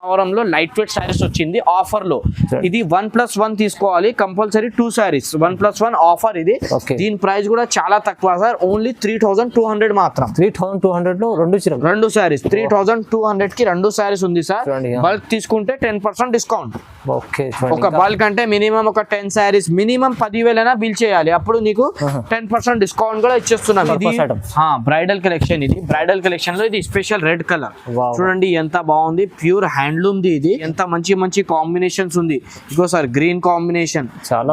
ధర్మవరంలో light weight saris వచ్చింది offer లో. ఇది 1+1 తీసుకోవాలి కంపల్సరీ 2 సారీస్ 1+1 ఆఫర్ ఇది. దీని ప్రైస్ కూడా చాలా తక్కువ సార్, ఓన్లీ 3200 మాత్రం. 3200 లో రెండు సారీస్ 3200 కి 2 సారీస్ ఉంది సార్. బల్క్ తీసుకుంటే 10% డిస్కౌంట్. ఒక బల్క్ అంటే మినిమం ఒక 10 సారీస్ మినిమం 10,000 అయినా బిల్ చేయాలి, అప్పుడు నీకు 10% డిస్కౌంట్ కూడా ఇచ్చేస్తున్నాం. ఇది బ్రైడల్ కలెక్షన్, ఇది బ్రైడల్ కలెక్షన్ లో ఇది స్పెషల్ రెడ్ కలర్ చూడండి ఎంత బాగుంది, ప్యూర్ హ్యాండ్లూమ్ ది. ఇది ఎంత మంచి మంచి కాంబినేషన్స్ ఉంది. ఇగో సార్ గ్రీన్ కాంబినేషన్,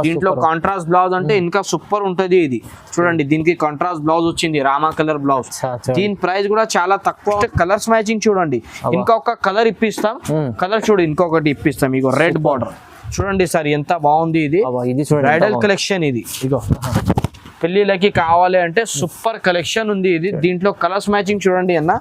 దీంట్లో కాంట్రాస్ట్ బ్లౌజ్ అంటే ఇంకా సూపర్ ఉంటది. ఇది చూడండి దీనికి కాంట్రాస్ట్ బ్లౌజ్ వచ్చింది, రామా కలర్ బ్లౌజ్. దీని ప్రైస్ కూడా చాలా తక్కువ. కలర్స్ మ్యాచింగ్ చూడండి, ఇంకొక కలర్ ఇప్పిస్తాం, కలర్ చూడు ఇంకొకటి ఇప్పిస్తాం. ఇగో రెడ్ బార్డర్ చూడండి సార్ ఎంత బాగుంది. ఇది బ్రైడల్ కలెక్షన్, ఇది ఇగో పెళ్లిళ్ళకి కావాలి అంటే సూపర్ కలెక్షన్ ఉంది. ఇది దీంట్లో కలర్స్ మ్యాచింగ్ చూడండి అన్న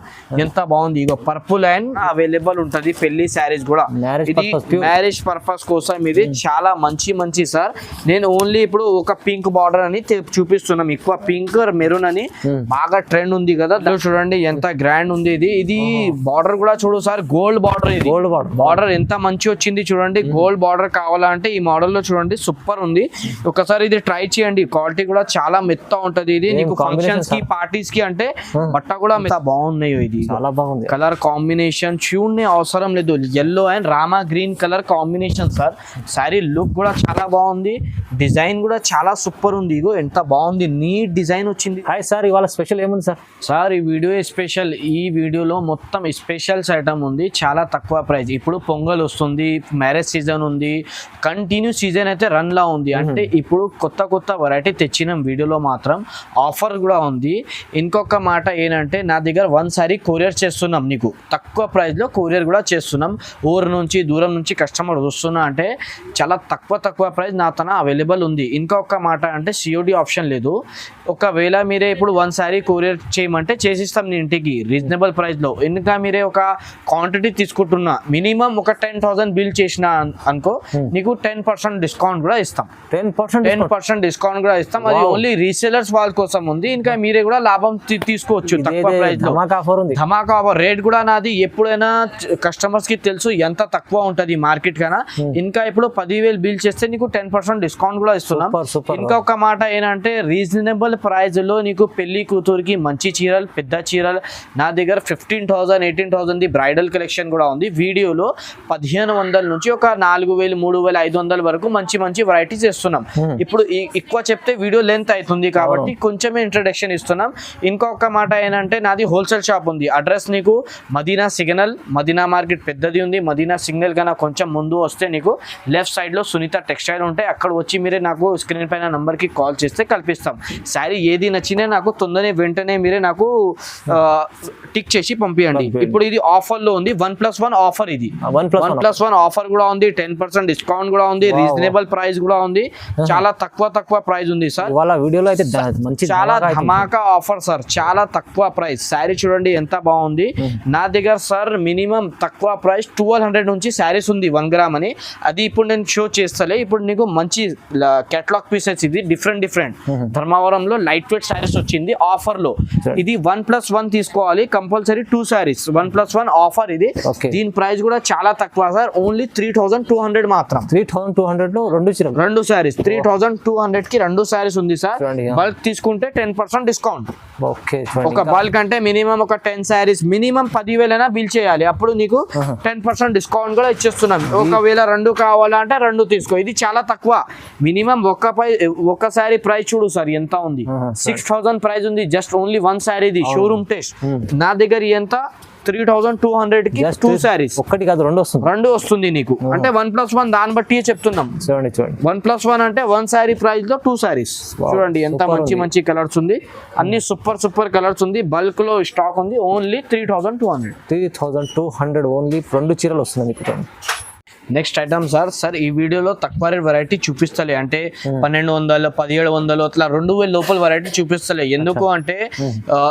ఎంత బాగుంది. ఇగో పర్పుల్ అండ్ అవైలబుల్ ఉంటది పెళ్లి శారీస్ కూడా. ఇది మ్యారేజ్ పర్పస్ కోసం ఇది చాలా మంచి సార్. నేను ఓన్లీ ఇప్పుడు ఒక పింక్ బార్డర్ అని చూపిస్తున్నాం, ఎక్కువ పింక్ మెరూన్ అని బాగా ట్రెండ్ ఉంది కదా. చూడండి ఎంత గ్రాండ్ ఉంది. ఇది బార్డర్ కూడా చూడు సార్, గోల్డ్ బార్డర్. ఇది గోల్డ్ బార్డర్ ఎంత మంచి వచ్చింది చూడండి. గోల్డ్ బార్డర్ కావాలంటే ఈ మోడల్ లో చూడండి సూపర్ ఉంది. ఒకసారి ఇది ట్రై చేయండి, క్వాలిటీ కూడా చాలా మెత్త ఉంటది. ఇది నీకు ఫంక్షన్స్ కి పార్టీస్ కి అంటే బట్ట కూడా మెత్త బాగున్నాయి. ఇది చాలా బాగుంది. కలర్ కాంబినేషన్ చూడనే అవసరం లేదు, yellow and Rama green colour combination sir. Sorry look కూడా చాలా బాగుంది, డిజైన్ కూడా చాలా సూపర్ ఉంది. ఇగో ఎంత బాగుంది, నీట్ డిజైన్ వచ్చింది. హాయ్ సార్, ఇవాళ స్పెషల్ ఏముంది సార్? సార్ ఈ వీడియో స్పెషల్, ఈ వీడియోలో మొత్తం స్పెషల్స్ ఐటమ్ ఉంది, చాలా తక్కువ ప్రైస్. ఇప్పుడు పొంగల్ వస్తుంది, మ్యారేజ్ సీజన్ ఉంది, కంటిన్యూ సీజన్ అయితే రన్ లా ఉంది. అంటే ఇప్పుడు కొత్త వెరైటీ తెచ్చినాం వీడియోలో మాత్రం, ఆఫర్ కూడా ఉంది. ఇంకొక మాట ఏంటంటే నా దగ్గర 1 సారీ కొరియర్ చేస్తున్నాం, నీకు తక్కువ ప్రైస్ లో కొరియర్ కూడా చేస్తున్నాం. ఊరు నుంచి దూరం నుంచి కస్టమర్ వస్తున్నా అంటే చాలా తక్కువ ప్రైస్ నా తన అవైలబుల్ ఉంది. ఇంకొక మాట అంటే COD ఆప్షన్ లేదు. ఒకవేళ మీరే ఇప్పుడు 1 సారీ కొరియర్ చేయమంటే చేసిస్తాం నీ ఇంటికి రీజనబుల్ ప్రైస్ లో. ఇంకా మీరే ఒక క్వాంటిటీ తీసుకుంటున్నా, మినిమం ఒక 10,000 బిల్ చేసిన అనుకో, నీకు 10% డిస్కౌంట్ కూడా ఇస్తాం. 10% డిస్కౌంట్ కూడా ఇస్తాం. అది ఓన్లీ రీసేలర్స్ వాళ్ళ కోసం ఉంది. ఇంకా మీరే కూడా లాభం తీసుకోవచ్చు తక్కువ ప్రైస్ లో. ధమాకా ఆఫర్. రేట్ కూడా నాది ఎప్పుడైనా కస్టమర్స్ కి తెలుసు ఎంత తక్కువ ఉంటది మార్కెట్ కన్నా. ఇంకా ఇప్పుడు 10,000 బిల్ చేస్తే నీకు 10% డిస్కౌంట్ కూడా ఇస్తున్నాం. ఇంకొక మాట ఏంటంటే రీజనబుల్ ప్రైస్ లో నీకు పెళ్లి కూతురికి మంచి చీరలు, పెద్ద చీరలు నా దగ్గర 15,000 18,000 ది బ్రైడల్ కలెక్షన్ కూడా ఉంది. వీడియోలో 1,500 నుంచి ఒక 4,000 3,500 వరకు మంచి వెరైటీస్ ఇస్తున్నాం. ఇప్పుడు ఎక్కువ చెప్తే వీడియో లెంత్ అవుతుంది కాబట్టి కొంచెమే ఇంట్రడక్షన్ ఇస్తున్నాం. ఇంకొక మాట ఏంటంటే నాది హోల్సేల్ షాప్ ఉంది. అడ్రస్ నీకు మదీనా సిగ్నల్, మదీనా మార్కెట్ పెద్దది ఉంది. మదీనా సిగ్నల్ కన్నా కొంచెం ముందు వస్తే నీకు లెఫ్ట్ సైడ్ లో సునీత టెక్స్టైల్ ఉంటాయి, అక్కడ వచ్చి మీరే నాకు స్క్రీన్ పైన నంబర్ కి కాల్ చేస్తే కల్పిస్తాం. శారీ ఏది నచ్చినా నాకు వెంటనే మీరే నాకు టిక్ చేసి పంపించండి. ఇప్పుడు ఇది ఆఫర్ లో ఉంది, 1+1 ఆఫర్. ఇది 1+1 ఆఫర్ కూడా ఉంది, 10% డిస్కౌంట్ కూడా ఉంది, రీజనబుల్ ప్రైస్ కూడా ఉంది, చాలా తక్కువ ప్రైస్ ఉంది సార్. వీడియోలో అయితే చాలా ధమాకా ఆఫర్ సార్, చాలా తక్కువ ప్రైస్. శారీ చూడండి ఎంత బాగుంది. నా దగ్గర సార్ మినిమం తక్కువ ప్రైస్ 1200 నుంచి శారీస్ ఉంది 1 గ్రామ్ అని. అది ఇప్పుడు నేను షో చేస్తలే. ఇప్పుడు నీకు మంచి కేటలాగ్ పీసెస్, ఇది డిఫరెంట్ ధర్మవరంలో లైట్ వెయిట్ శారీస్ వచ్చింది ఆఫర్ లో. ఇది 1+1 తీసుకోవాలి కంపల్సరీ 2 సారీస్ 1+1 ఆఫర్. ఇది దీని ప్రైస్ కూడా చాలా తక్కువ సార్, ఓన్లీ 3200 మాత్రం. 3200 లో రెండు సారీస్ 3200 కి 2 సారీస్ ఉంది సార్. బల్క్ తీసుకుంటే 10% డిస్కౌంట్. ఒక బల్క్ అంటే మినిమం ఒక 10 సారీస్ మినిమం 10,000 అయినా బిల్ చేయాలి, అప్పుడు నీకు 10% డిస్కౌంట్ కూడా ఇచ్చేస్తున్నాం. ఒకవేళ 2 కావాలంటే 2 తీసుకో. ఇది చాలా తక్కువ, మినిమం ఒక సారీ ప్రైస్ చూడు సార్ ఎంత ఉంది, 6,000 ప్రైస్ ఉంది. జస్ట్ ఓన్లీ 1 సారీ, ఇది షోరూమ్ టెస్ట్. నా దగ్గర ఎంత 3200 కి 2 సారీస్, ఒకటి కాదు రెండు వస్తుంది నీకు. అంటే 1+1 దాన్ని బట్టి చెప్తున్నాం. 1+1 అంటే 1 సారీ ప్రైస్ లో 2 సారీస్. చూడండి ఎంత మంచి కలర్స్ ఉంది, అన్ని సూపర్ కలర్స్ ఉంది. బల్క్ లో స్టాక్ ఉంది, ఓన్లీ 3200 ఓన్లీ 2 చీరలు వస్తుంది మీకు. నెక్స్ట్ ఐటమ్ సార్ ఈ వీడియోలో తక్కువ రేట్ వెరైటీ చూపిస్తలే, అంటే 1200 1700 అట్లా 2000 లోపల వెరైటీ చూపిస్తలే. ఎందుకు అంటే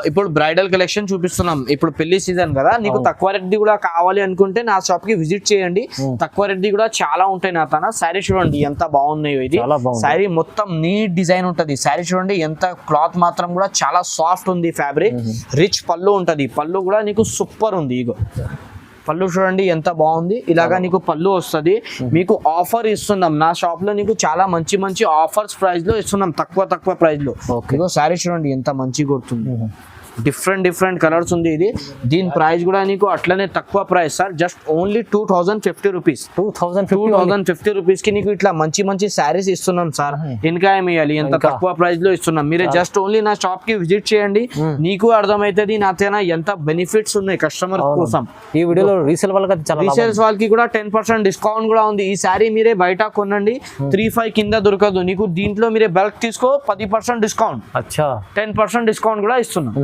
ఇప్పుడు బ్రైడల్ కలెక్షన్ చూపిస్తున్నాం, ఇప్పుడు పెళ్లి సీజన్ కదా. నీకు తక్కువ రేట్ది కూడా కావాలి అనుకుంటే నా షాప్ కి విజిట్ చేయండి. తక్కువ రేట్ది కూడా చాలా ఉంటాయి నా తన. శారీ చూడండి ఎంత బాగున్నాయో. ఇది శారీ మొత్తం నీట్ డిజైన్ ఉంటది. శారీ చూడండి ఎంత క్లాత్ మాత్రం కూడా చాలా సాఫ్ట్ ఉంది, ఫ్యాబ్రిక్ రిచ్ పళ్ళు ఉంటది. పళ్ళు కూడా నీకు సూపర్ ఉంది. ఇగో పళ్ళు చూడండి ఎంత బాగుంది, ఇలాగా నీకు పళ్ళు వస్తుంది. మీకు ఆఫర్ ఇస్తున్నాం నా షాప్ లో, నీకు చాలా మంచి మంచి ఆఫర్స్ ప్రైస్ లో ఇస్తున్నాం, తక్కువ ప్రైస్ లో. ఇగో శారీ చూడండి ఎంత మంచిగా కొడుతుంది, డిఫరెంట్ కలర్స్ ఉంది ఇది. దీని ప్రైస్ కూడా నీకు అట్లనే తక్కువ price sir, just only 2050 rupees. 2050 rupees కి నీకు ఇట్లా మంచి శారీస్ ఇస్తున్నాం సార్. ఇంకా ఏమి ఇవ్వాలి, ఎంత తక్కువ ప్రైస్ లో ఇస్తున్నాం. మీరే జస్ట్ ఓన్లీ నా షాప్ కి విజిట్ చేయండి, నీకు అర్థమైతుంది నాతేనా ఎంత బెనిఫిట్స్ ఉన్నాయి కస్టమర్ కోసం. ఈ వీడియోలో రీసేల్ వాళ్ళకి కూడా 10% డిస్కౌంట్ కూడా ఉంది. ఈ శారీ మీరే బయట కొనండి 3-5 కింద దొరకదు నీకు, దీంట్లో మీరే బల్క్ తీసుకో 10% డిస్కౌంట్, 10% డిస్కౌంట్ కూడా ఇస్తున్నాం.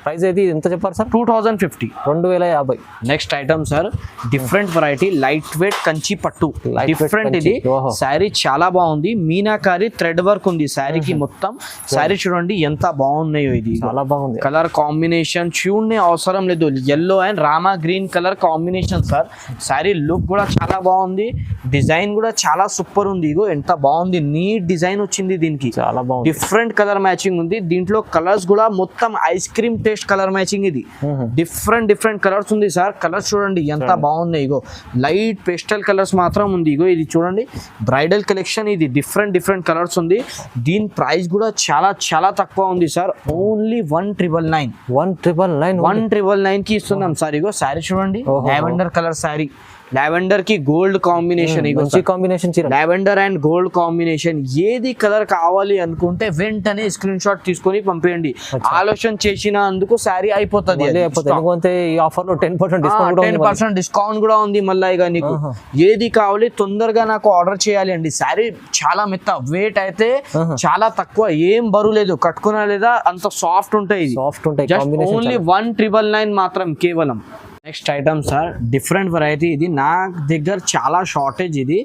ప్రైస్ అయితే ఎంత చెప్పారు sir? 2050. 2050. Next item sir, different variety light weight Kanchi పట్టు, డిఫరెంట్ ఇది శారీ చాలా బాగుంది. మీనాకారి థ్రెడ్ వర్క్ ఉంది శారీకి మొత్తం. శారీ చూడండి ఎంత బాగున్నాయో, ఇది చాలా బాగుంది. కలర్ కాంబినేషన్ చూడనే అవసరం లేదు, yellow and Rama green colour combination sir. Sari look కూడా చాలా బాగుంది, డిజైన్ కూడా చాలా సూపర్ ఉంది. ఇగో ఎంత బాగుంది, నీట్ డిజైన్ వచ్చింది దీనికి, చాలా బాగుంది. డిఫరెంట్ కలర్ మ్యాచింగ్ ఉంది. దీంట్లో కలర్స్ కూడా మొత్తం ఐస్ క్రీమ్ కలర్ మ్యాచింగ్, ఇది డిఫరెంట్ కలర్స్ ఉంది సార్. కలర్స్ చూడండి ఎంత బాగున్నాయి, ఇగో లైట్ పేస్టల్ కలర్స్ మాత్రం ఉంది. ఇగో ఇది చూడండి బ్రైడల్ కలెక్షన్, ఇది డిఫరెంట్ కలర్స్ ఉంది. దీని ప్రైస్ కూడా చాలా తక్కువ ఉంది సార్, ఓన్లీ 1999 కి ఇస్తున్నాం సార్. ఇగో శారీ చూడండి లావెండర్ కలర్ శారీ, లావెండర్ కి gold combination, lavender and gold combination. ఏది కలర్ కావాలి అనుకుంటే వెంటనే స్క్రీన్ షాట్ తీసుకొని పంపేయండి, ఆలోచన చేసిన అందుకు శారీ అయిపోతుంది. ఈ ఆఫర్ లో 10% డిస్కౌంట్ కూడా ఉంది. మళ్ళీ ఇక నీకు ఏది కావాలి తొందరగా నాకు ఆర్డర్ చేయాలి అండి. శారీ చాలా మెత్త, వెయిట్ అయితే చాలా తక్కువ, ఏం బరువు లేదు, కట్టుకున్నా లేదా అంత సాఫ్ట్ ఉంటాయి. ఓన్లీ 1999 మాత్రం కేవలం. Next item sir, different variety, ఇది నా దగ్గర చాలా షార్టేజ్. ఇది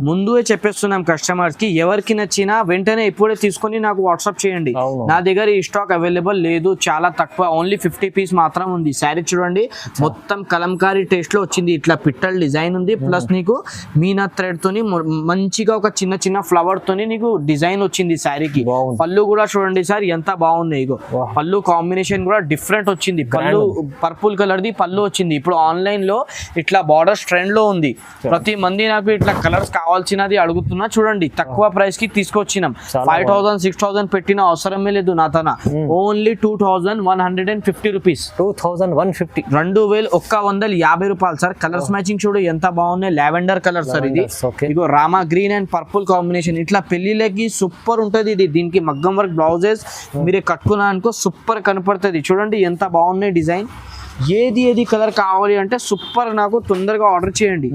ముందే చెప్పేస్తున్నాం కస్టమర్స్ కి, ఎవరికి నచ్చినా వెంటనే ఇప్పుడే తీసుకొని నాకు వాట్సాప్ చేయండి. నా దగ్గర ఈ స్టాక్ అవైలబుల్ లేదు, చాలా తక్కువ, ఓన్లీ 50 పీస్ మాత్రం ఉంది. శారీ చూడండి మొత్తం కలంకారీ టేస్ట్ లో వచ్చింది, ఇట్లా పిట్టల్ డిజైన్ ఉంది, ప్లస్ నీకు మీనా థ్రెడ్ తోని మంచిగా ఒక చిన్న ఫ్లవర్ తోని నీకు డిజైన్ వచ్చింది శారీకి. పళ్ళు కూడా చూడండి సార్ ఎంత బాగున్నాయి, ఇగో పళ్ళు కాంబినేషన్ కూడా డిఫరెంట్ వచ్చింది. పళ్ళు పర్పుల్ కలర్ ది పళ్ళు వచ్చింది. ఇప్పుడు ఆన్లైన్ లో ఇట్లా బార్డర్స్ ట్రెండ్ లో ఉంది, ప్రతి మంది నాకు ఇట్లా కలర్స్ కావాల్సినది అడుగుతున్నా. చూడండి తక్కువ ప్రైస్ కి తీసుకొచ్చినాం, 5000-6000 పెట్టిన అవసరమే లేదు నా తన, ఓన్లీ 2150 రూపీస్. 2150 రూపాయలు సార్. కలర్స్ మ్యాచింగ్ చూడు ఎంత బాగున్నాయి, లావెండర్ కలర్ సార్ ఇది. ఇగో Rama green and purple combination, ఇట్లా పెళ్లిళ్ళకి సూపర్ ఉంటది ఇది. దీనికి మగ్గం వర్క్ బ్లౌజెస్ మీరే కట్టుకున్నా అనుకో సూపర్ కనపడుతుంది. చూడండి ఎంత బాగున్నాయి డిజైన్. ఏది కలర్ కావాలి అంటే సూపర్, నాకు తొందరగా ఆర్డర్ చేయండి.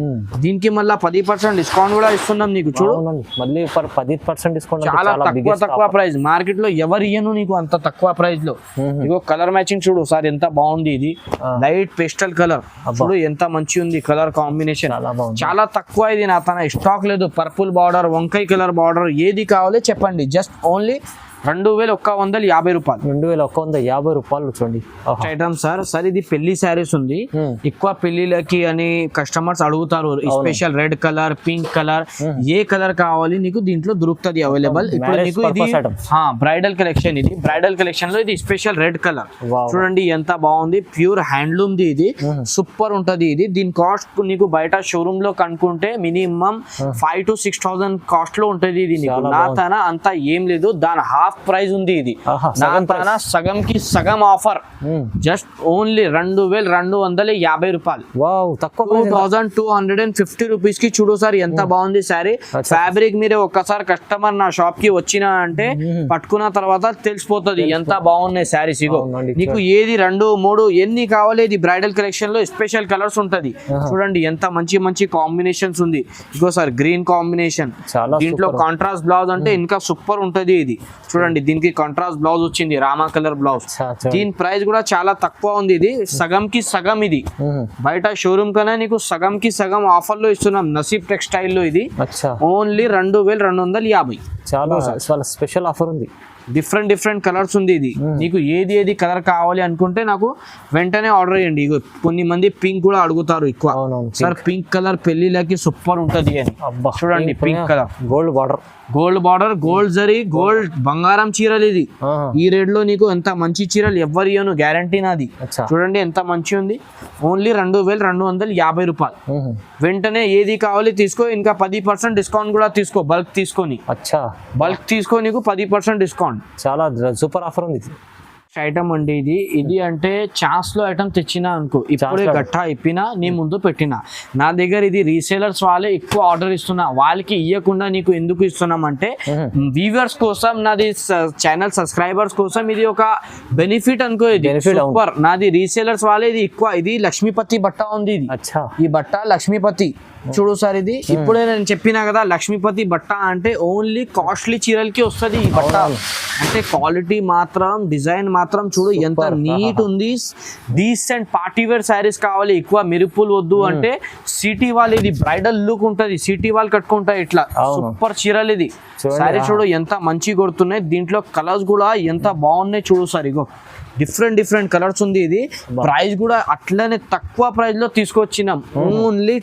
దీనికి మళ్ళీ 10% డిస్కౌంట్ కూడా ఇస్తున్నాం నీకు. చూడు మళ్ళీ 10% డిస్కౌంట్, చాలా తక్కువ ప్రైస్, మార్కెట్ లో ఎవరు ఇయ్యను నీకు అంత తక్కువ ప్రైస్ లో. ఇగో కలర్ మ్యాచింగ్ చూడు సార్ ఎంత బాగుంది, ఇది లైట్ పేస్టల్ కలర్ చూడు ఎంత మంచి ఉంది కలర్ కాంబినేషన్, చాలా తక్కువ. ఇది నా తన స్టాక్ లేదు. పర్పుల్ బార్డర్, వంకాయ కలర్ బార్డర్, ఏది కావాలి చెప్పండి, జస్ట్ ఓన్లీ 2150 రూపాయలు. 2150 రూపాయలు. చూడండి ఐటమ్ సార్ ఇది పెళ్లి శారీస్ ఉంది, ఎక్కువ పెళ్లిళ్ళకి అని కస్టమర్స్ అడుగుతారు. Special red colour, pink colour, ఏ కలర్ కావాలి నీకు దీంట్లో దొరుకుతుంది అవైలబుల్. ఇప్పుడు నీకు ఇది బ్రైడల్ కలెక్షన్, ఇది బ్రైడల్ కలెక్షన్ లో ఇది స్పెషల్ రెడ్ కలర్ చూడండి ఎంత బాగుంది, ప్యూర్ హ్యాండ్లూమ్ ది, ఇది సూపర్ ఉంటది. ఇది దీని కాస్ట్ నీకు బయట షోరూమ్ లో కనుక్కుంటే మినిమం 5,000 to 6,000 కాస్ట్ లో ఉంటది. ఇది నీకు నా తన అంతా ఏం లేదు, దాని హాఫ్ ప్రైస్ ఉంది. ఇది సగం కి సగం ఆఫర్, జస్ట్ ఓన్లీ 2250 రూపాయలు. 2250 రూపీస్ కి. చూడు సార్ ఎంత బాగుంది శారీ. ఫ్యాబ్రిక్ మీరే ఒక్కసారి కస్టమర్ నా షాప్ కి వచ్చిన అంటే పట్టుకున్న తర్వాత తెలిసిపోతుంది ఎంత బాగున్నాయి శారీస్. ఇగో నీకు ఏది 2, 3 ఎన్ని కావాలి, ఇది బ్రైడల్ కలెక్షన్ లో స్పెషల్ కలర్స్ ఉంటది. చూడండి ఎంత మంచి కాంబినేషన్స్ ఉంది. ఇగో సార్ గ్రీన్ కాంబినేషన్, దీంట్లో కాంట్రాస్ట్ బ్లౌజ్ అంటే ఇంకా సూపర్ ఉంటది. ఇది చూడండి దీనికి కాంట్రాస్ట్ బ్లౌజ్ వచ్చింది, రామా కలర్ బ్లౌజ్. దీని ప్రైస్ కూడా చాలా తక్కువ ఉంది. ఇది సగం కి సగం, ఇది బయట షోరూమ్ కన్నా నీకు సగం కి సగం ఆఫర్ లో ఇస్తున్నాం నసీబ్ టెక్స్టైల్ లో. ఇది ఓన్లీ 2250. చాలా స్పెషల్ ఆఫర్ ఉంది. డిఫరెంట్ కలర్స్ ఉంది ఇది. నీకు ఏది కలర్ కావాలి అనుకుంటే నాకు వెంటనే ఆర్డర్ చేయండి. ఇగో కొన్ని మంది పింక్ కూడా అడుగుతారు ఎక్కువ. సార్ పింక్ కలర్ పెళ్లిలకి సూపర్ ఉంటది అని. చూడండి pink colour, gold border, gold zari, gold బంగారం చీరలు ఇది. ఈ రేట్ లో నీకు ఎంత మంచి చీరలు ఎవ్వరు ఇయ్యను, గ్యారంటీ నాది. చూడండి ఎంత మంచి ఉంది. ఓన్లీ 2250 రూపాయలు. వెంటనే ఏది కావాలి తీసుకో. ఇంకా 10% డిస్కౌంట్ కూడా తీసుకో. బల్క్ తీసుకొని నీకు 10% డిస్కౌంట్. చాలా సూపర్ ఆఫర్ ఉంది. ఐటమ్ అండి ఇది అంటే ఛాన్స్ లో ఐటమ్ తెచ్చినా అనుకో, ఇప్పుడే గట్టా ఇప్పినా నీ ముందు పెట్టినా. నా దగ్గర ఇది రీసేలర్స్ వాళ్ళే ఎక్కువ ఆర్డర్ ఇస్తున్నా. వాళ్ళకి ఇవ్వకుండా నీకు ఎందుకు ఇస్తున్నాం అంటే వ్యూవర్స్ కోసం, నాది ఛానల్ సబ్స్క్రైబర్స్ కోసం ఇది ఒక బెనిఫిట్ అనుకో. ఇది సూపర్. నాది రీసేలర్స్ వాళ్ళే ఇది ఎక్కువ. ఇది లక్ష్మీపతి బట్ట ఉంది. ఇది ఈ బట్ట లక్ష్మీపతి. చూడు సార్, ఇది ఇప్పుడే నేను చెప్పినా కదా, లక్ష్మీపతి బట్ట అంటే ఓన్లీ కాస్ట్లీ చీరలకి వస్తుంది ఈ బట్ట. అంటే క్వాలిటీ మాత్రం, డిజైన్ మాత్రం చూడు ఎంత నీట్ ఉంది. డీసెంట్ పార్టీవేర్ శారీస్ కావాలి, ఎక్కువ మెరుపులు వద్దు అంటే సిటీ వాళ్ళు ఇది బ్రైడల్ లుక్ ఉంటది. సిటీ వాళ్ళు కట్టుకుంటాయి ఇట్లా సూపర్ చీరలు. ఇది శారీ చూడు ఎంత మంచి కొడుతున్నాయి. దీంట్లో కలర్స్ కూడా ఎంత బాగున్నాయి చూడు సార్. ఇగో డిఫరెంట్ కలర్స్ ఉంది. ఇది ప్రైస్ కూడా అట్లనే తక్కువ ప్రైస్ లో తీసుకొచ్చినాం. ఓన్లీ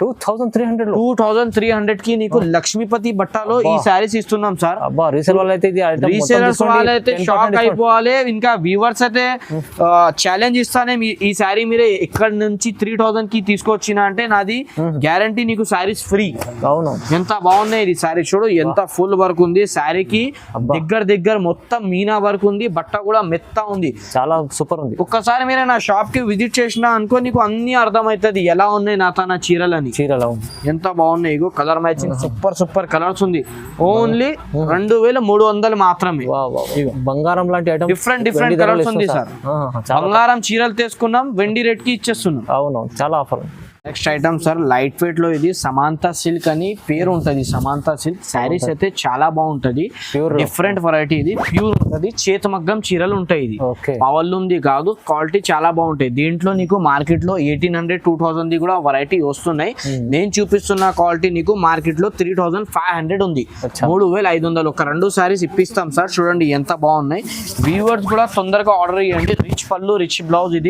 2300 కి నీకు లక్ష్మీపతి బట్టలో ఈ శారీస్ ఇస్తున్నాం సార్. రీసేలర్స్ వాళ్ళైతే షాక్ అయిపోవాలి. ఇంకా వ్యూవర్స్ అయితే ఛాలెంజ్ ఇస్తానే, ఈ శారీ మీరే ఎక్కడి నుంచి 3000 కి తీసుకొచ్చినా అంటే నాది గ్యారంటీ నీకు శారీస్ ఫ్రీ. ఎంత బాగున్నాయి ఇది శారీ చూడు. ఎంత ఫుల్ వర్క్ ఉంది శారీకి. దగ్గర మొత్తం మీనా వర్క్ ఉంది. బట్ట కూడా మెత్త ఉంది, చాలా సూపర్ ఉంది. ఒక్కసారి మీరే నా షాప్ కి విజిట్ చేసినా అనుకో, నీకు అన్ని అర్థమవుతుంది ఎలా ఉన్నాయి నా చీరలని. ఎంత బాగున్నాయి. ఇగో కలర్ మ్యాచింగ్ సూపర్ కలర్స్ ఉంది. ఓన్లీ 2300 మాత్రమే. బంగారం లాంటి ఐటమ్ డిఫరెంట్ కలర్స్ ఉంది సార్. బంగారం చీరలు తీసుకున్నాం, వెండి రేట్ కి ఇచ్చేస్తున్నాం. అవును, చాలా offer. Next item sir light weight లో ఇది సమాంతా సిల్క్ అని పేరు ఉంటది. సమాంతా సిల్క్ శారీస్ అయితే చాలా బాగుంటది. Different variety. ఇది ప్యూర్ ఉంటది. చేతి మగ్గం చీరలు ఉంటాయి. ఇది పవల్లుంది కాదు, క్వాలిటీ చాలా బాగుంటాయి. దీంట్లో నీకు మార్కెట్ లో 1800-2000 కూడా వెరైటీ వస్తున్నాయి. నేను చూపిస్తున్న క్వాలిటీ నీకు మార్కెట్ లో 3500 ఉంది. 3500 ఒక 2 శారీస్ ఇప్పిస్తాం సార్. చూడండి ఎంత బాగున్నాయి. వ్యూవర్స్ కూడా తొందరగా ఆర్డర్ చేయండి. రిచ్ పళ్ళు, రిచ్ బ్లౌజ్.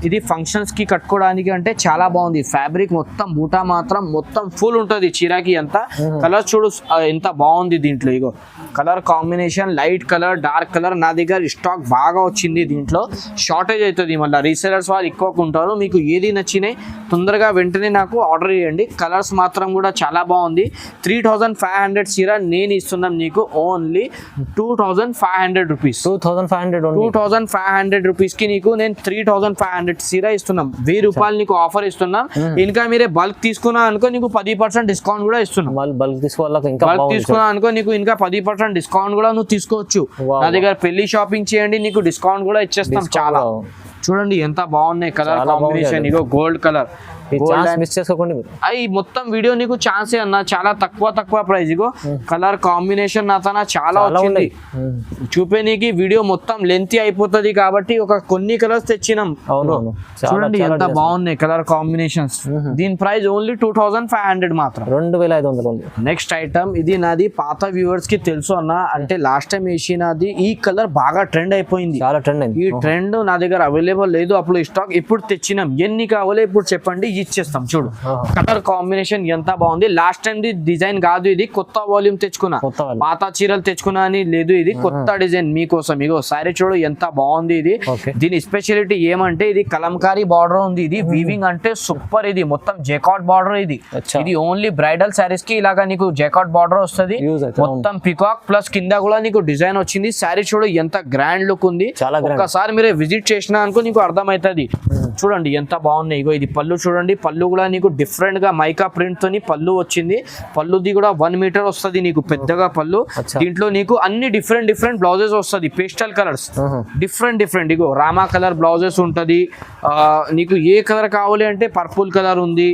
ఇది ఫంక్షన్స్ కి కట్టుకోవడానికి అంటే చాలా బాగుంది. ఫ్యాబ్రిక్ మొత్తం బూటా మాత్రం మొత్తం ఫుల్ ఉంటది చీరకి అంతా. కలర్ చూడు ఎంత బాగుంది. దీంట్లో ఇగో colour combination light colour, dark colour. నా దగ్గర స్టాక్ బాగా వచ్చింది. దీంట్లో షార్టేజ్ అవుతుంది. మళ్ళీ రీసేలర్స్ వాళ్ళు ఎక్కువ ఉంటారు. మీకు ఏది నచ్చినాయి తొందరగా వెంటనే నాకు ఆర్డర్ చేయండి. కలర్స్ మాత్రం కూడా చాలా బాగుంది. 3500 చీర నేను ఇస్తున్నాం నీకు ఓన్లీ 2500 రూపీస్. 2500 రూపీస్ కి నీకు నేను 3500 చీర ఇస్తున్నాం. 1000 రూపాయలు నీకు ఆఫర్ ఇస్తున్నాం. ఇంకా మీరే బల్క్ తీసుకున్నా అనుకో నీకు 10% డిస్కౌంట్ కూడా ఇస్తున్నాం. బల్క్ తీసుకున్నా అనుకో నీకు ఇంకా 10% డిస్కౌంట్ కూడా నువ్వు తీసుకోవచ్చు. నా దగ్గర పెళ్లి షాపింగ్ చేయండి, నీకు డిస్కౌంట్ కూడా ఇచ్చేస్తాం. చాలా చూడండి ఎంత బాగున్నాయి కలర్ కాంబినేషన్. ఇగో గోల్డ్ కలర్. అవి మొత్తం వీడియో నీకు ఛాన్సే అన్న, చాలా తక్కువ ప్రైస్. ఇగో కలర్ కాంబినేషన్ నాతన చాలా వచ్చింది. చూపే నీకు వీడియో మొత్తం లెంతీ అయిపోతుంది కాబట్టి ఒక కొన్ని కలర్స్ తెచ్చినాం. చూడండి ఎంత బాగున్నాయి కలర్ కాంబినేషన్స్. దీని ప్రైస్ ఓన్లీ 2500 మాత్రం. 2500. నెక్స్ట్ ఐటమ్ ఇది నాది పాత వ్యూవర్స్ కి తెలుసు అన్న. అంటే లాస్ట్ టైం వేసినది ఈ కలర్ బాగా ట్రెండ్ అయిపోయింది. ఈ ట్రెండ్ నా దగ్గర అవైలబుల్ లేదు అప్పుడు స్టాక్. ఇప్పుడు తెచ్చినాం. ఎన్ని కావాలో ఇప్పుడు చెప్పండి ఇచ్చేస్తాం. చూడు కలర్ కాంబినేషన్ ఎంత బాగుంది. లాస్ట్ టైం డిజైన్ కాదు, ఇది కొత్త వాల్యూమ్ తెచ్చుకున్నా. పాత చీరలు తెచ్చుకున్నా అని లేదు, ఇది కొత్త డిజైన్ మీకోసం. ఇగో సారీ చూడు ఎంత బాగుంది. ఇది దీని స్పెషాలిటీ ఏమంటే ఇది కలంకారీ బార్డర్ ఉంది. ఇది వీవింగ్ అంటే సూపర్. ఇది మొత్తం జెకాట్ బార్డర్. ఇది ఓన్లీ బ్రైడల్ శారీస్ కి ఇలాగా నీకు జెకాట్ బార్డర్ వస్తుంది. మొత్తం పికాక్ ప్లస్ కింద కూడా నీకు డిజైన్ వచ్చింది. శారీ చూడు ఎంత గ్రాండ్ లుక్ ఉంది. ఒక్కసారి మీరే విజిట్ చేసినా అనుకో నీకు అర్థమవుతుంది. చూడండి ఎంత బాగున్నాయి. ఇగో ఇది పళ్ళు చూడండి. పళ్ళు కూడా నీకు డిఫరెంట్ గా మైకా ప్రింట్ తోని పళ్ళు వచ్చింది. పళ్ళుది కూడా 1 మీటర్ వస్తుంది నీకు పెద్దగా పళ్ళు. దీంట్లో నీకు అన్ని డిఫరెంట్ బ్లౌజెస్ వస్తుంది. Pastel colours different. ఇగో రామా కలర్ బ్లౌజెస్ ఉంటది. నీకు ఏ కలర్ కావాలి అంటే పర్పుల్ కలర్ ఉంది.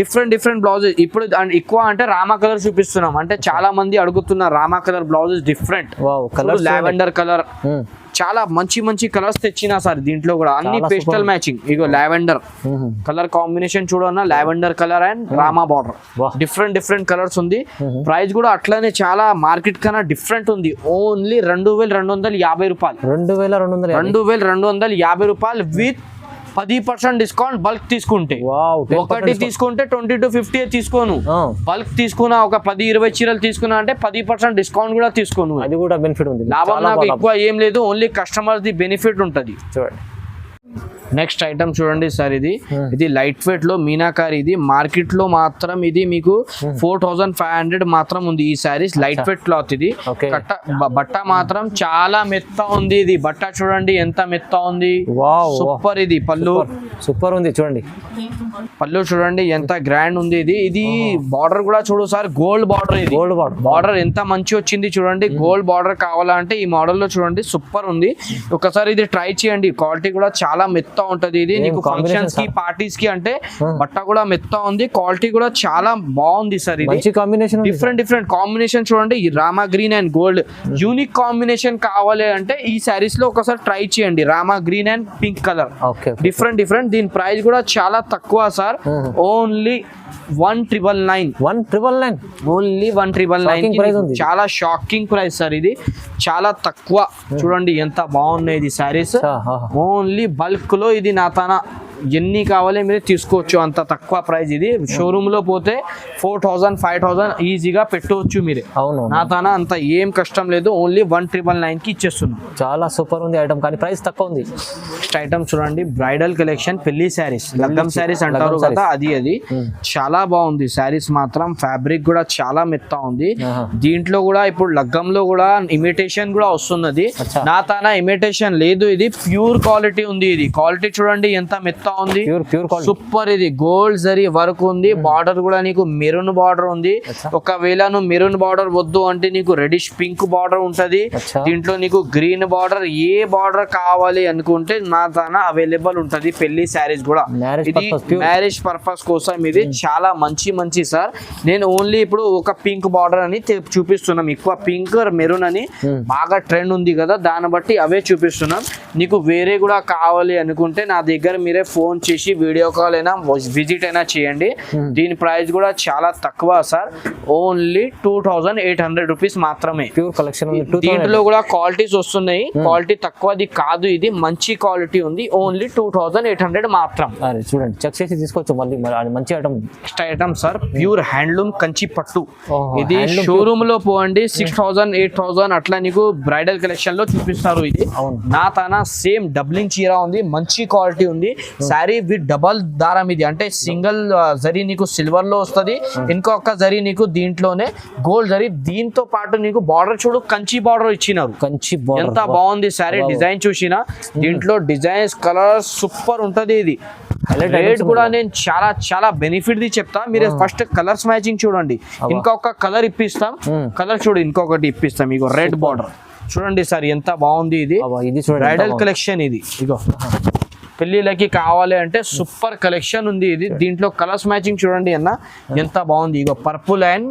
Different blouses. ఇప్పుడు ఎక్కువ అంటే రామా కలర్ చూపిస్తున్నాం. అంటే చాలా మంది అడుగుతున్నారు Rama colour blouses different. Lavender colour చాలా మంచి మంచి కలర్స్ తెచ్చినా సార్ దీంట్లో కూడా అన్ని చాలా పేస్టల్ super. మ్యాచింగ్. ఇగో లావెండర్ కలర్ కాంబినేషన్ చూడన్నా, lavender colour and Rama border, వాహ్. డిఫరెంట్ కలర్స్ ఉంది. ప్రైస్ కూడా అట్లానే చాలా మార్కెట్ కన్నా డిఫరెంట్ ఉంది. ఓన్లీ 2250 రూపాయలు, 2250. 2250 రూపాయలు విత్ 10% డిస్కౌంట్ బల్క్ తీసుకుంటే. వావ్, 10% ఒకటి తీసుకుంటే 20 to 50 తీసుకోను, బల్క్ తీసుకున్నా ఒక 10-20 చీరలు తీసుకున్నా అంటే 10% డిస్కౌంట్ కూడా తీసుకోను. అది కూడా బెనిఫిట్ ఉంది. లాభం చాలా నాకు బాగా ఎక్కువ ఏం లేదు, ఓన్లీ కస్టమర్స్ ది బెనిఫిట్ ఉంటది. చూడండి. నెక్స్ట్ ఐటమ్ చూడండి సార్, ఇది లైట్ వెయిట్ లో మీనాకారి. ఇది మార్కెట్ లో మాత్రం ఇది మీకు 4500 మాత్రం ఉంది ఈ సారీస్. లైట్ వెయిట్ క్లాత్ ఇది. Okay. బట్ట మాత్రం చాలా మెత్త ఉంది. ఇది బట్ట చూడండి ఎంత మెత్త ఉంది. Wow, super. ఇది పళ్ళు సూపర్ ఉంది చూడండి. పళ్ళు చూడండి ఎంత గ్రాండ్ ఉంది. ఇది బార్డర్ కూడా చూడు సార్, గోల్డ్ బార్డర్. ఇది గోల్డ్ బార్డర్. బార్డర్ ఎంత మంచి వచ్చింది చూడండి. గోల్డ్ బార్డర్ కావాలంటే ఈ మోడల్ లో చూడండి, సూపర్ ఉంది. ఒకసారి ఇది ట్రై చేయండి, క్వాలిటీ కూడా చాలా మెత్త ఉంటది. ఇది నీకు ఫంక్షన్స్ కి పార్టీస్ కి అంటే బట్ట కూడా మెత్త ఉంది, క్వాలిటీ కూడా చాలా బాగుంది సార్. ఇది మంచి కాంబినేషన్. డిఫరెంట్ కాంబినేషన్ చూడండి. Rama green and gold unique combination కావాలి అంటే ఈ సారీస్ లో ఒకసారి ట్రై చేయండి. Rama green and pink colour, different. దీని ప్రైస్ కూడా చాలా తక్కువ సార్, ఓన్లీ 1999. ఓన్లీ 1999. చాలా షాకింగ్ ప్రైస్ సార్. ఇది చాలా తక్కువ. చూడండి ఎంత బాగున్నాయి ఇది సారీస్. ఓన్లీ బల్క్ లో ఇది నా తన ఎన్ని కావాలి మీరు తీసుకోవచ్చు, అంత తక్కువ ప్రైస్. ఇది షోరూమ్ లో పోతే 4000 5000 ఈజీగా పెట్టవచ్చు మీరే. అవును, నా తన అంత ఏం కష్టం లేదు, ఓన్లీ 1999 కి ఇచ్చేస్తున్నాం. చాలా సూపర్ ఉంది ఐటమ్, కానీ ప్రైస్ తక్కువ ఉంది. నెక్స్ట్ ఐటమ్ చూడండి, బ్రైడల్ కలెక్షన్, పెళ్లి శారీస్, లగ్గం శారీస్ అంటారు కదా, అది చాలా బాగుంది శారీస్ మాత్రం. ఫ్యాబ్రిక్ కూడా చాలా మెత్త ఉంది. దీంట్లో కూడా ఇప్పుడు లగ్గంలో కూడా ఇమిటేషన్ కూడా వస్తున్నది. నా తన ఇమిటేషన్ లేదు, ఇది ప్యూర్ క్వాలిటీ ఉంది. ఇది క్వాలిటీ చూడండి ఎంత మెత్త ఉంది, సూపర్. ఇది గోల్డ్ జరీ వర్క్ ఉంది. బార్డర్ కూడా నీకు మెరూన్ బార్డర్ ఉంది. ఒకవేళ నువ్వు మెరూన్ బార్డర్ వద్దు అంటే నీకు రెడిష్ పింక్ బార్డర్ ఉంటది. దీంట్లో నీకు గ్రీన్ బార్డర్, ఏ బార్డర్ కావాలి అనుకుంటే నా తన అవైలబుల్ ఉంటది. పెళ్లి శారీస్ కూడా ఇది మ్యారేజ్ పర్పస్ కోసం ఇది చాలా మంచి సార్. నేను ఓన్లీ ఇప్పుడు ఒక పింక్ బార్డర్ అని చూపిస్తున్నాం. ఎక్కువ పింక్ మెరూన్ అని బాగా ట్రెండ్ ఉంది కదా, దాన్ని బట్టి అవే చూపిస్తున్నాం. నీకు వేరే కూడా కావాలి అనుకుంటే నా దగ్గర మీరే ఫోన్ చేసి వీడియో కాల్ అయినా విజిట్ అయినా చేయండి. దీని ప్రైస్ కూడా చాలా తక్కువ సార్, ఓన్లీ 2800 రూపీస్ మాత్రమే. Pure collection. దీంట్లో కూడా క్వాలిటీస్ వస్తున్నాయి, క్వాలిటీ తక్కువది కాదు, ఇది మంచి క్వాలిటీ ఉంది. ఓన్లీ 2800 మాత్రం. చూడండి, చెక్ చేసి తీసుకోవచ్చు. మళ్ళీ మంచి item. Next item sir, pure handloom Kanchi పట్టు. ఇది షోరూమ్ లో పోండి 6000 8000 అట్లా నీకు బ్రైడల్ కలెక్షన్ లో చూపిస్తారు. ఇది నా తన సేమ్ డబ్లింగ్ చీర ఉంది, మంచి క్వాలిటీ ఉంది. శారీ విత్ డబల్ దారం. ఇది అంటే సింగిల్ జరీ నీకు సిల్వర్ లో వస్తుంది, ఇంకొక జరీ నీకు దీంట్లోనే గోల్డ్ జరీ. దీంతో పాటు నీకు బార్డర్ చూడు, కంచి బార్డర్ ఇచ్చినారు. కంచి బార్డర్ ఎంత బాగుంది శారీ. డిజైన్ చూసినా దీంట్లో డిజైన్స్ కలర్ సూపర్ ఉంటది. ఇది రేట్ కూడా నేను చాలా బెనిఫిట్ ది చెప్తా. మీరు ఫస్ట్ కలర్స్ మ్యాచింగ్ చూడండి. ఇంకొక కలర్ ఇప్పిస్తాం, కలర్ చూడు ఇంకొకటి ఇప్పిస్తాం. ఇగో రెడ్ బార్డర్ చూడండి సార్ ఎంత బాగుంది. ఇది బ్రైడల్ కలెక్షన్. ఇది ఇగో పెళ్లిళ్ళకి కావాలి అంటే సూపర్ కలెక్షన్ ఉంది. ఇది దీంట్లో కలర్స్ మ్యాచింగ్ చూడండి అన్న ఎంత బాగుంది. ఇగో పర్పుల్ అండ్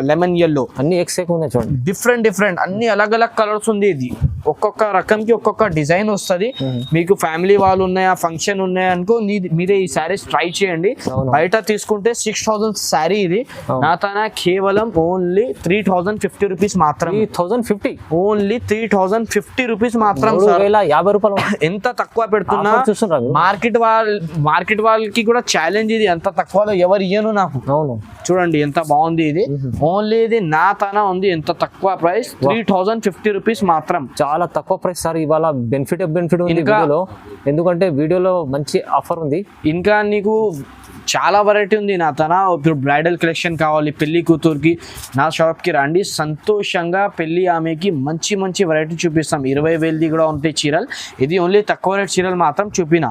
లెమన్ ఎల్లో అన్ని ఉన్నాయి చూడండి. డిఫరెంట్ అన్ని అలగ్ కలర్స్ ఉంది. ఇది ఒక్కొక్క రకంకి ఒక్కొక్క డిజైన్ వస్తుంది. మీకు ఫ్యామిలీ వాళ్ళు ఉన్నాయా, ఫంక్షన్ ఉన్నాయా అనుకో మీరే ఈ శారీస్ ట్రై చేయండి. బయట తీసుకుంటే 6000 శారీ. ఇది నా తన కేవలం ఓన్లీ 3050 రూపీస్ మాత్రం. 3050 ఓన్లీ 3050 రూపీస్ మాత్రం. 50 రూపాయలు ఎంత తక్కువ పెడుతున్నా. మార్కెట్ వాళ్ళకి కూడా ఛాలెంజ్ ఇది, ఎంత తక్కువలో ఎవరు ఇయ్యను నాకు. అవును, చూడండి ఎంత బాగుంది. ఇది ఓన్లీ ఇది నా తన ఉంది. ఎంత తక్కువ ప్రైస్, 3050 రూపీస్ మాత్రం. చాలా తక్కువ ప్రైస్ సార్. ఇవాళ బెనిఫిట్ ఉంది వీడియోలో, ఎందుకంటే వీడియోలో మంచి ఆఫర్ ఉంది. ఇంకా నీకు చాలా వెరైటీ ఉంది నా తన. ఇప్పుడు బ్రైడల్ కలెక్షన్ కావాలి పెళ్లి కూతురుకి, నా షాప్కి రండి. సంతోషంగా పెళ్లి ఆమెకి మంచి వెరైటీ చూపిస్తాం. 20000ది కూడా ఉంటాయి చీరలు. ఇది ఓన్లీ తక్కువ రేట్ చీరలు మాత్రం చూపిన.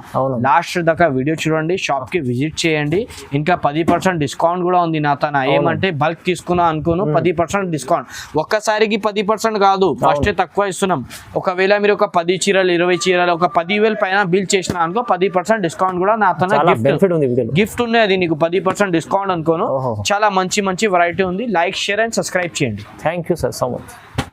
లాస్ట్ దాకా వీడియో చూడండి, షాప్కి విజిట్ చేయండి. ఇంకా 10% డిస్కౌంట్ కూడా ఉంది నా తన. ఏమంటే బల్క్ తీసుకున్నా అనుకోను 10% డిస్కౌంట్. ఒక్కసారికి 10% కాదు, ఫస్ట్ తక్కువ ఇస్తున్నాం. ఒకవేళ మీరు ఒక 10 చీరలు 20 చీరలు ఒక 10,000 పైన బిల్ చేసిన అనుకో 10% డిస్కౌంట్ కూడా నా తన గిఫ్ట్ అది నీకు 10% డిస్కౌంట్ అనుకోను. చాలా మంచి వెరైటీ ఉంది. లైక్, షేర్ అండ్ సబ్స్క్రైబ్ చేయండి. Thank you sir so much.